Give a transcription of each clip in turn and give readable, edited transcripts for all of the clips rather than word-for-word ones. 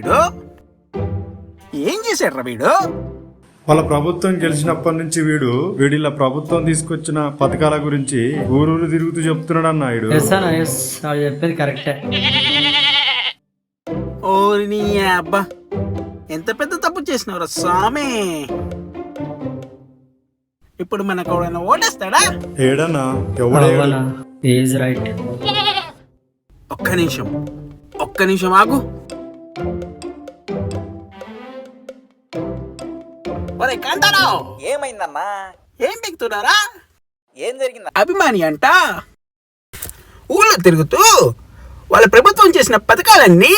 వీడు? ఏం చేశాడ్రా వీడు? వాళ్ళ ప్రభుత్వం గెలిచినప్పటి నుంచి వీడిలా ప్రభుత్వం తీసుకొచ్చిన పథకాల గురించి ఊరూరు తిరుగుతూ చెప్తున్నాడు అన్న వీడు. ఎస్ అన్న, ఎస్, వాడు చెప్పేది కరెక్టే. ఓరి నీ అబ్బా, ఎంత పెద్ద తప్పు చేసినవరా స్వామి. ఇప్పుడు మనకు ఎవడైనా ఓటేస్తాడా? ఏడన్నా ఎవడే? Is right. ఒక్క నిమిషం ఆగు. ఒరే కాంతారావు, ఏమైందన్నా? ఏం బిగుతున్నారా? ఏం జరిగిందా? అభిమాని అంట ఊళ్ళో తిరుగుతూ వాళ్ళ ప్రభుత్వం చేసిన పథకాలన్నీ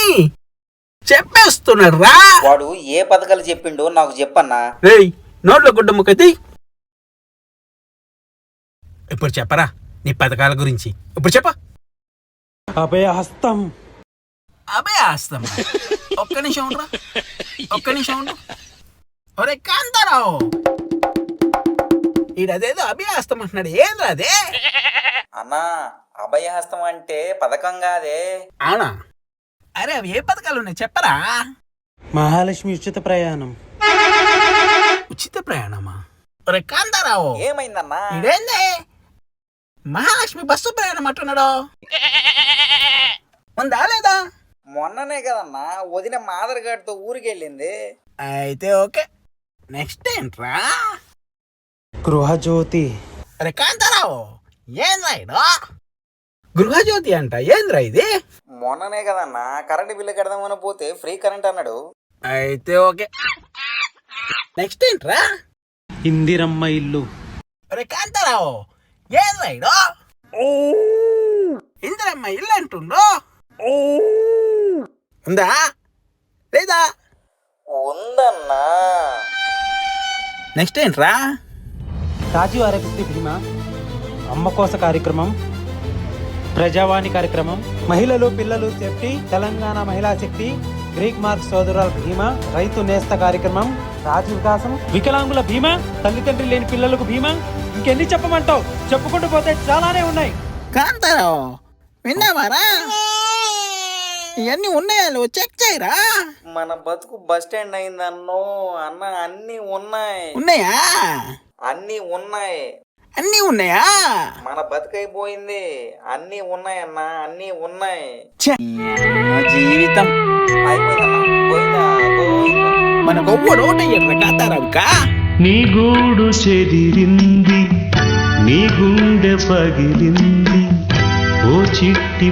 చెప్పేస్తున్నాడు రా. వాడు ఏ పథకాలు చెప్పిండో నాకు చెప్పన్నా. రేయ్, నోట్లో గుడ్డ ముక్కతి. ఇప్పుడు చెప్పరా నీ పథకాల గురించి. ఇప్పుడు చెప్ప. అభయహస్తం. ఒక్క నిమిషం ఉండు. ఒరే కాంతారావు, ఈడదేదో అభయహస్తం అంటున్నాడు. ఏం రాదే? అన్నా, అభయహస్తం అంటే పథకం కాదే. అవునా? అరే అవి ఏ పథకాలు ఉన్నాయి చెప్పరా? మహాలక్ష్మి ఉచిత ప్రయాణం. ఉచిత ప్రయాణమా? ఒరే కాంతారావు, ఏమైందన్నా? ఇదేంది మహాలక్ష్మి బస్సు ప్రయాణం అంటున్నాడు? ఉందా లేదా? మొన్ననే కదన్నా వదిన మాదరగాడితో ఊరికి వెళ్ళింది. అయితే ఓకే. నెక్స్ట్ ఏంట్రా? గృహజ్యోతి. అరే కాంతారావు, ఏం రాయడు? గృహజ్యోతి అంట. ఏంద్రా ఇది? మొన్ననే కదన్నా కరెంట్ బిల్లు కడదామని పోతే ఫ్రీ కరెంట్ అన్నాడు. అయితే ఓకే. నెక్స్ట్ ఏంట్రా? ఇందిరమ్మ ఇల్లు. అరే కాంతారావు, ఏం రాయడు? ఇందిరమ్మ ఇల్లు అంటుండు. ఉందా లేదా? ఉందన్నా. నెక్స్ట్ ఏంట్రా? రాజీవ్ ఆరోగ్యశ్రీ బీమా, అమ్మ కోస కార్యక్రమం, ప్రజావాణి కార్యక్రమం, మహిళలు పిల్లలు సేఫ్టీ, తెలంగాణ మహిళా శక్తి, గ్రీక్ మార్క్ సోదరుల బీమా, రైతు నేస్త కార్యక్రమం, రాజు వికాసం, వికలాంగుల బీమా, తల్లిదండ్రి లేని పిల్లలకు బీమా. ఇంకెన్ని చెప్పమంటావు? చెప్పుకుంటూ పోతే చాలానే ఉన్నాయి. కాంతారావు, విన్నావారా? ఇవన్నీ ఉన్నాయా? చెక్ చేయరా. మన బతుకు బస్ స్టాండ్ అయిందన్నో అన్న. అన్ని ఉన్నాయి. ఉన్నాయా? అన్ని ఉన్నాయి. అన్నీ ఉన్నాయా? మన బతుకైపోయింది. అన్ని ఉన్నాయన్నా, అన్ని ఉన్నాయి. జీవితం అయిపోయిందన్నా. పోయిందా? పోయిందా? మన గొప్పడు ఓటయ్యారు కాంతారావుకా. నీ గూడు చెదిరింది, నీ గుండె పగిలింది, ఓ చిట్టి